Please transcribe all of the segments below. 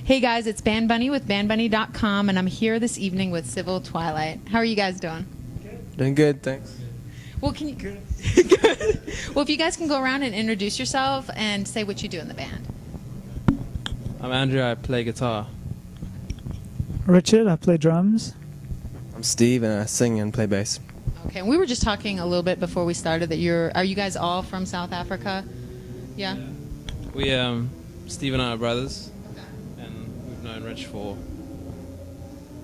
Hey guys, it's Ban Bunny with BanBunny.com, and I'm here this evening with Civil Twilight. How are you guys doing? Doing good, thanks. Well, can you? Good. Well, if you guys can go around and introduce yourself and say what you do in the band. I'm Andrew. I play guitar. Richard, I play drums. I'm Steve, and I sing and play bass. Okay, and we were just talking a little bit before we started that are you guys all from South Africa? Yeah. We Steve and I are brothers, and we've known Rich for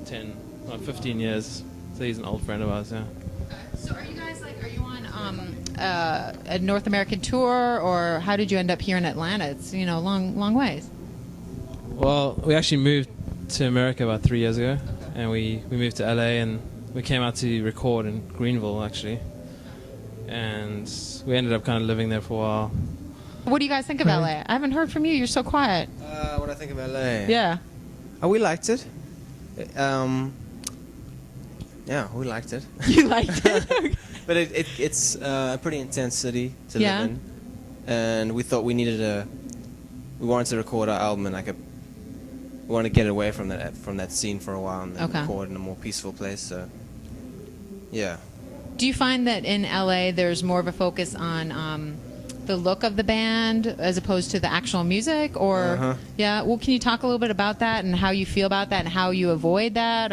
15 years. So he's an old friend of ours. Yeah. So are you guys are you on a North American tour, or how did you end up here in Atlanta? It's long ways. Well, we actually moved to America about 3 years ago, and we moved to LA, and we came out to record in Greenville actually, and we ended up kind of living there for a while. What do you guys think of LA? I haven't heard from you. You're so quiet. What I think of LA? Yeah. Oh, we liked it. Yeah, we liked it. You liked it? But it's a pretty intense city to live in, and we thought we wanted to record our album in we wanted to get away from that scene for a while and then record in a more peaceful place. So, yeah. Do you find that in LA there's more of a focus on the look of the band as opposed to the actual music, or yeah? Well, can you talk a little bit about that and how you feel about that and how you avoid that,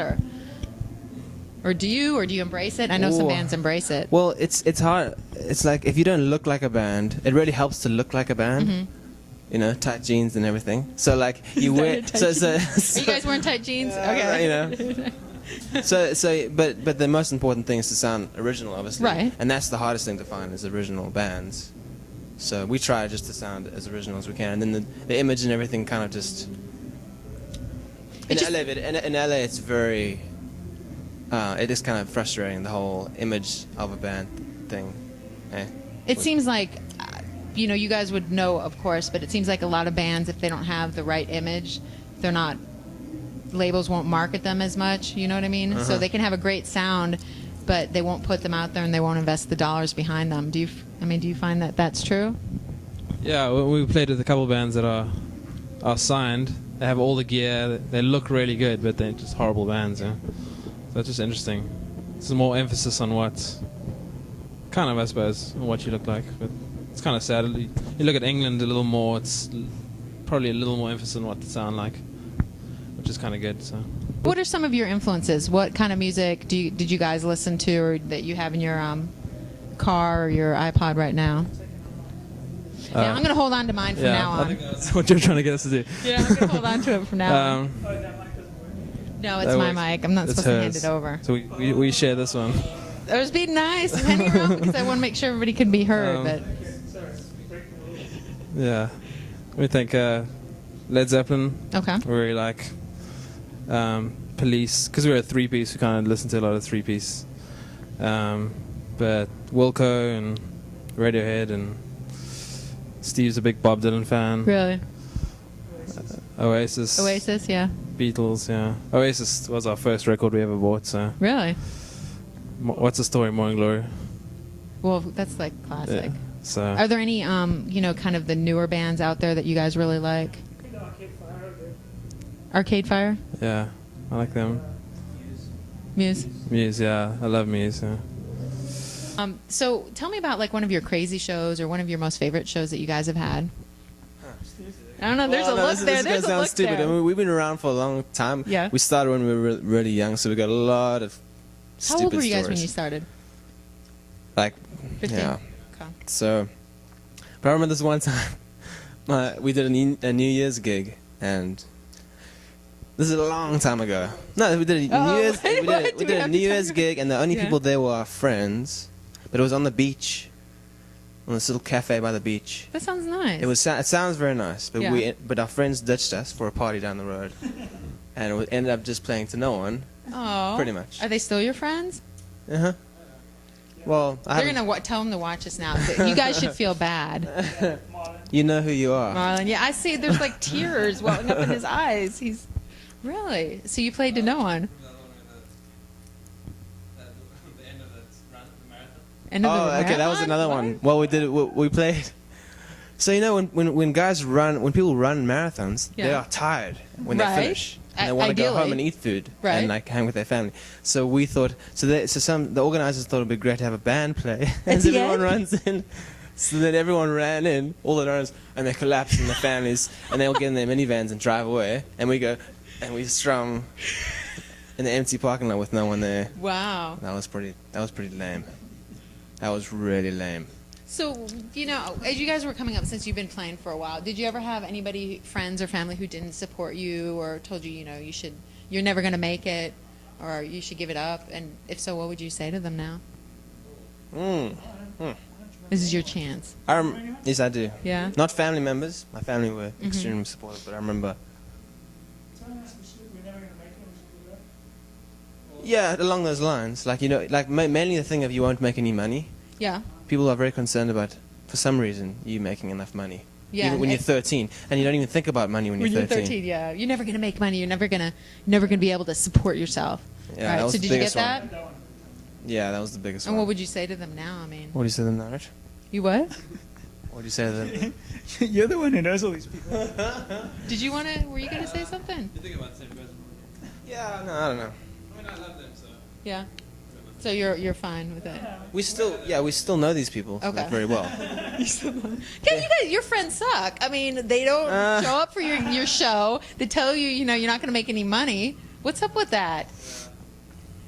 or do you embrace it? I know some bands embrace it. Well, it's hard. It's like if you don't look like a band, it really helps to look like a band. Mm-hmm. You know, tight jeans and everything. So like you wear. So are you guys wearing tight jeans? Okay. You know. But the most important thing is to sound original, obviously. Right. And that's the hardest thing to find is original bands. So we try just to sound as original as we can, and then the image and everything kind of just. In LA, it's very. It is kind of frustrating, the whole image of a band thing. It seems like, you guys would know, of course, but it seems like a lot of bands, if they don't have the right image, labels won't market them as much, you know what I mean? So they can have a great sound, but they won't put them out there and they won't invest the dollars behind them. Do you find that that's true? Yeah, we played with a couple bands that are signed. They have all the gear. They look really good, but they're just horrible bands. Yeah. So it's just interesting. There's more emphasis on what, kind of, I suppose, on what you look like. But it's kind of sad. You look at England a little more. It's probably a little more emphasis on what they sound like, which is kind of good. So. What are some of your influences? What kind of music did you guys listen to, or that you have in your car or your iPod right now? Yeah, I'm going to hold on to mine from now on. I think that's what you're trying to get us to do. Yeah, I'm going to hold on to it from now on. No, it's my mic. I'm not supposed to hand it over. So we share this one. I was being nice and handing around because I want to make sure everybody can be heard. But yeah, we think Led Zeppelin. Okay. We really like Police, because we're a three-piece. We kind of listen to a lot of three-piece. But Wilco and Radiohead, and Steve's a big Bob Dylan fan. Really? Oasis. Oasis, yeah. Beatles, yeah. Oasis was our first record we ever bought, so. Really? What's the Story, Morning Glory? Well, that's like classic. Yeah, so. Are there any, kind of the newer bands out there that you guys really like? Arcade Fire? Yeah, I like them. Muse? Muse, yeah. I love Muse, yeah. So tell me about one of your crazy shows or one of your most favorite shows that you guys have had. I don't know. There's a look there. There's a look stupid. there. I mean, we've been around for a long time. Yeah. We started when we were really young, so we got a lot of stupid How old were you guys stories. when you started? Like, 15. yeah. Okay. So, but I remember this one time, we did a New Year's gig, and this is a long time ago. No, we did a New Year's. We did a New Year's gig, and the only people there were our friends. But it was on the beach, on this little cafe by the beach. That sounds nice. It sounds very nice, but but our friends ditched us for a party down the road, and it ended up just playing to no one. Oh. Pretty much. Are they still your friends? Well, they're gonna tell them to watch us now. You guys should feel bad. You know who you are. Marlon, yeah, I see. There's tears welling up in his eyes. He's really. So you played to no one. Okay, that was another one. Well, we played So you know when guys run, when people run marathons, they Yeah. are tired when Right. they finish, and they want to go Ideally. home and eat food Right. and like hang with their family. So we thought, the organizers thought it'd be great to have a band play as the everyone end? runs in. So then everyone ran in, all the runners, and they collapse in their families, and they all get in their minivans and drive away, and we go, and we strum in the empty parking lot with no one there. Wow. That was pretty lame. That was really lame. So, you know, as you guys were coming up, since you've been playing for a while, did you ever have anybody, friends or family, who didn't support you or told you, you know, you're never going to make it, or you should give it up? And if so, what would you say to them now? This is your chance. Yes, I do. Yeah? Not family members. My family were extremely supportive, but I remember. Yeah, along those lines. Like, you know, like mainly the thing of you won't make any money. Yeah. People are very concerned about, for some reason, you making enough money. Yeah. Even when you're 13, and you don't even think about money when you're 13. Yeah. You're never going to make money. You're never going to be able to support yourself. Yeah, Right. that was So the did you get biggest one. that? Yeah, that was the biggest And one. what would you say to them now? I mean, What do you say to them, Rich? you what? What would you say to them? You're the one who knows all these people. Were you going to say something? You think about the same person? Yeah, no, I don't know. I mean, I love them, so. Yeah. So you're fine with it. We still know these people Okay. like, very well. Your friends suck. I mean, they don't show up for your show. They tell you, you know, you're not going to make any money. What's up with that?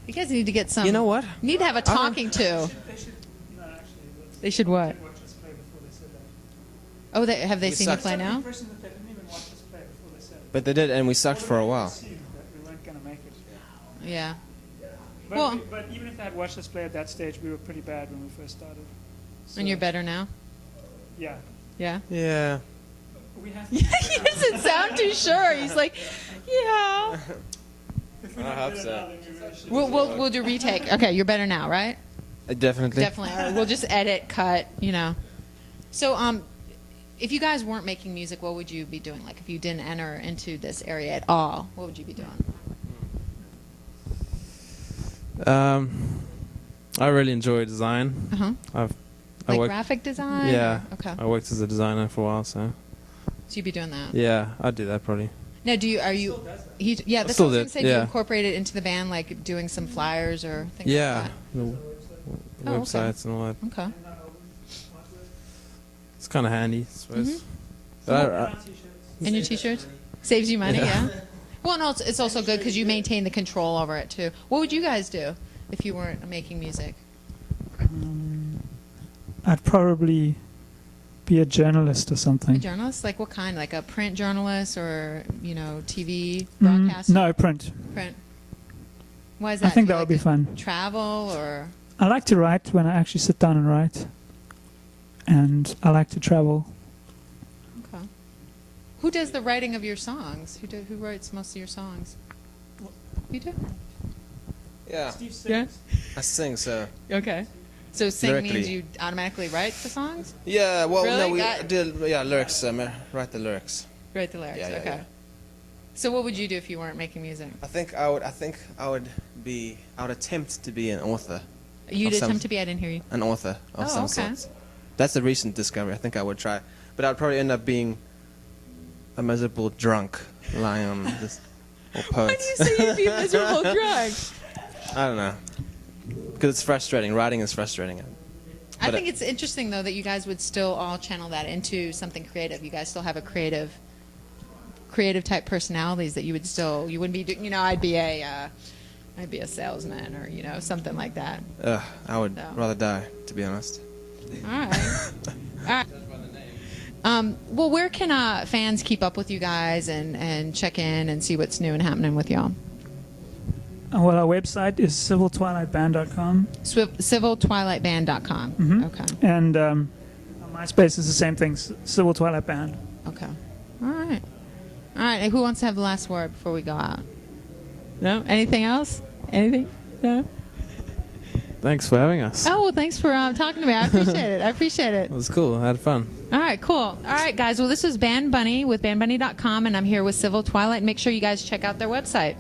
You guys need to get some. You know what? Need to have a talking to. They should, no, actually, They should what? watch us play before they said that. Oh, have they We seen you sucked. play now? Impression that they didn't even watch us play before they said it. But they did, and we sucked for a while. Assumed that we weren't going to make it. Yeah. But, Well- but even if they had watched us play at that stage, we were pretty bad when we first started. And you're better now. Yeah. Yeah. Yeah. We have He doesn't sound too sure. He's like, yeah. I hope so. We'll do retake. Okay, you're better now, right? Definitely. Definitely. All right, we'll just edit, cut, you know. So, if you guys weren't making music, what would you be doing? Like, if you didn't enter into this area at all, what would you be doing? I really enjoy design. Uh-huh. I Like work, graphic design? yeah. or- Okay. I worked as a designer for a while, so So you'd be doing that. yeah, I'd do that probably. Now, yeah, that's Still what I was going did, to say. Do you yeah. incorporate it into the band, like doing some flyers or things Yeah, like the Oh, okay. websites and all that. that? Okay. It's kind of handy, I suppose. Mm-hmm. But And your t-shirts? Saves you money, Yeah. yeah. Well, no, it's also good because you maintain the control over it, too. What would you guys do if you weren't making music? I'd probably be a journalist or A something. journalist? Like what kind? Like a print journalist or, you know, TV broadcast? No, print. Print. Why is that? I think Do you that would like be fun. to travel or... I like to write when I actually sit down and write. And I like to travel. Okay. Who does the writing of your songs? Who writes most of your songs? You do? Yeah. Yeah. I sing, so. Okay. So sing means Lyrically. you automatically write the songs? Yeah, well, Really? no, we Got- did, lyrics, write the lyrics. Write the lyrics, Yeah, yeah, okay. yeah. So what would you do if you weren't making music? I think I would attempt to be an author. You'd Of some- attempt to be, I didn't hear you. An author of Oh, some okay. sort. That's a recent discovery. I think I would try. But I'd probably end up being a miserable drunk lying on this, or poet. Why do you say you'd be a miserable drunk? I don't know. Because it's frustrating. Writing is frustrating. I But think it's interesting, though, that you guys would still all channel that into something creative. You guys still have a creative type personalities that you wouldn't be doing, you know, I'd be a salesman or, you know, something like that. I would No. rather die, to be honest. All right. All right. Well, where can fans keep up with you guys and check in and see what's new and happening with y'all? Well, our website is civiltwilightband.com. Civiltwilightband.com. Mhm. Okay. And our MySpace is the same thing, Civil Twilight Band. Okay. All right. All right. Who wants to have the last word before we go out? No? Anything else? Anything? No? thanks for having us. Oh, well, thanks for talking to me. I appreciate it. I appreciate it. It was cool. I had fun. All right, cool. All right, guys. Well, this was Band Bunny with bandbunny.com, and I'm here with Civil Twilight. Make sure you guys check out their website.